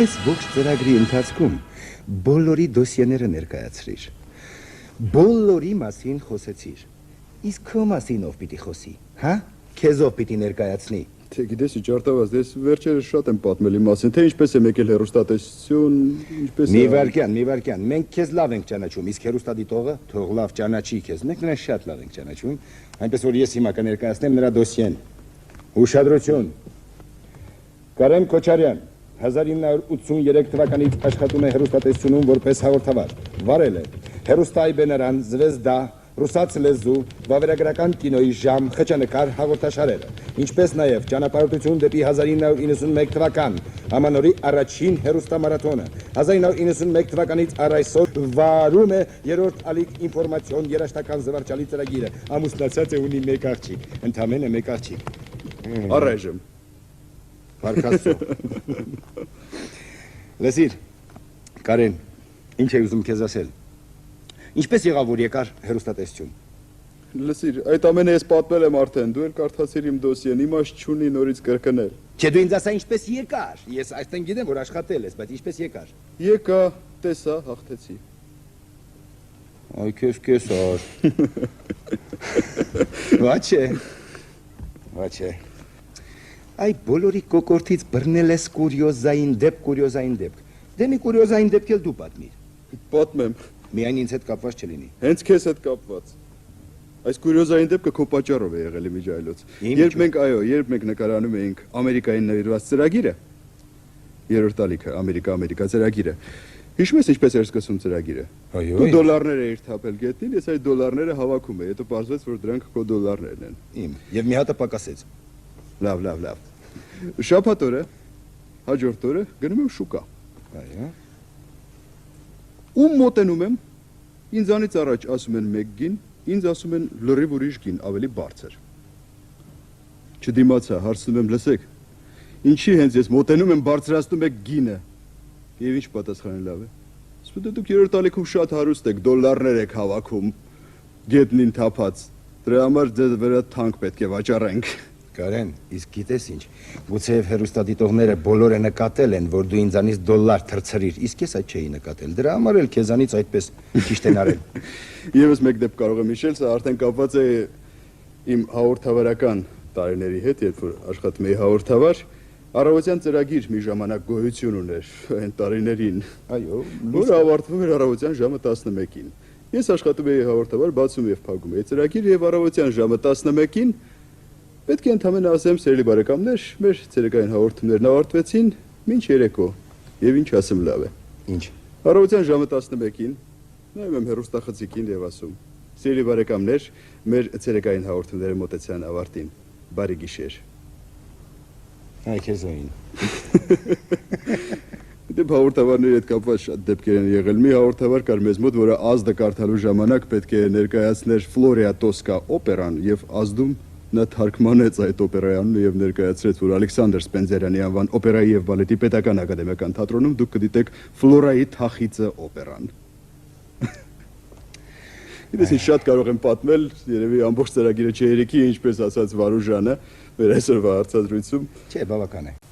Այս ողջ ծրագրի ընթացքում բոլորի դոսիեները ներկայացրիր։ Բոլորի մասին խոսեցիր։ Իսկ քո մասին ով պիտի խոսի, հա? Քեզ ով պիտի ներկայացնի։ Թե գիտես, ճարտավազ, ես վերջերս շատ եմ պատմել իմ մասին, թե ինչպես եմ եկել հեռուստատեսություն, ինչպես Մի վարքյան, մենք քեզ լավ ենք ճանաչում, իսկ հեռուստադիտողը թող լավ ճանաչի քեզ։ Մենք նրան շատ լավ ենք ճանաչում, այնպես որ ես հիմա կներկայացնեմ նրա դոսիեն։ Ուշադրություն։ Կարեն Քոչարյան 1983 թվականից աշխատում է հեռուստատեսությունում որպես հաղորդավար։ Վարել է հեռուստայի բեներան, զվեզդա, ռուսաց լեզու, վավերագրական կինոյի ժամ, խճանկար հաղորդաշարերը, ինչպես նաև ճանապարհորդություն դեպի 1991 թվական, ամանորի առաջին հեռուստամարաթոնը, 1991 թվականից առ այսօր վարում է երրորդ ալիք ինֆորմացիոն երաժշտական զվարճալի ծրագիրը, ամուսնացած է ունի մեկ աղջիկ, ընդամենը մեկ աղջիկ։ Առայժմ Վարկասո։ Լսիր, Կարեն, ինչ է ուզում քեզ ասել։ Ինչպես եղավ որ եկար հեռուստատեսություն։ Լսիր, այդ ամենը ես պատմել եմ արդեն, դու էլ կարդացիր իմ դոսիեն, իմաստ չունի նորից կրկնել։ Չէ, դու ինձ ասա ինչպես եկար։ Ես այստեղ գիտեմ որ աշխատել ես, բայց ինչպես եկար։ Եկա, տեսա, հաղթեցի։ Այ քեզ Վաչե։ Վաչե։ Այ բոլորի կոկորտից բռնել ես կուրիոզային դեպք։ Դե մի կուրիոզային դեպք էլ դու պատմիր։ Պատմեմ։ Միայն ինձ հետ կապված չլինի։ Հենց քեզ հետ կապված։ Այս կուրիոզային դեպքը քո պատճառով է եղել իմիջայլոց։ Երբ մենք նկարանում էինք Ամերիկային նվիրված ծրագիրը, երրորդ ալիքը Ամերիկա ծրագիրը։ Հիշում ես ինչպես էր սկսում ծրագիրը։ Այո։ Դու դոլարներ էիր թափել գետնին, ես այդ դոլարները հավաքում էի, հետո պարզվեց, որ դրանք քո դոլարներն են։ Իմ, եւ մի հատը պակասեց։ Լավ։ Շաբաթ օրը, հաջորդ օրը գնում եմ շուկա։ Այո։ Ում մոտենում եմ, ինձանից առաջ ասում են մեկ գին, ինձ ասում են լրիվ ուրիշ գին, ավելի բարձր։ Չդիմացա, հարցնում եմ, լսեք, ինչի հենց ես մոտենում եմ բարձրացնում եք գինը։ Եվ ինչ պատասխանը լավ է։ Ասում դուք երրորդ ալիքում շատ հարուստ եք, դոլարներ եք հավաքում, գետնին թափած։ Դրա համար ձեզ վրա թանկ պետք է վաճառենք։ Կարեն, իսկ գիտես ինչ, գուցեև հեռուստադիտողները բոլորը նկատել են, որ դու ինձանից դոլար թրցրիր, իսկ ես այդ չէի նկատել, դրա համար էլ քեզանից այդպես ճիշտ են արել։ Եվս մեկ դեպք կարող եմ հիշել, սա արդեն կապված է իմ հաղորդավարական տարիների հետ, երբ որ աշխատում էի հաղորդավար, առավոտյան ծրագիր մի ժամանակ գոյություն ուներ այն տարիներին, Այո, որ ավարտվում էր առավոտյան ժամը 11-ին։ Ես աշխատում էի հաղորդավար, բացում եւ փակում էի ծրագիր եւ առավոտյան ժամը 11-ին պետք է ընդհանրապես ասեմ, սիրելի բարեկամներ, մեր ցերեկային հաղորդումներն ավարտվեցին մինչ երեկո, եւ ինչ ասեմ լավ է։ Ինչ։ Առավոտյան ժամը 11-ին նայում եմ հեռուստախցիկին եւ ասում. Սիրելի բարեկամներ, մեր ցերեկային հաղորդումները մոտեցան ավարտին։ Բարի գիշեր։ Այ քեզային։ Դե հաղորդավարների հետ կապված շատ դեպքեր են եղել։ Մի հաղորդավար կար մեզ մոտ, որը ազդը կարդալու ժամանակ պետք է ներկայացներ Ֆլորիա Տոսկա օպերան եւ ազդում նա թարգմանեց այդ օպերայի անունը եւ ներկայացրեց, որ Ալեքսանդր Սպենզերյանի անվան օպերայի եւ բալետի պետական ակադեմիական թատրոնում դուք կդիտեք Ֆլորայի Թախիծը օպերան։ Ես շատ կարող եմ պատմել, երևի ամբողջ ծրագիրը չերիքի, ինչպես ասաց Վարուժանը, մեր այսօրվա հարցազրույցում։ Չէ, բավական է։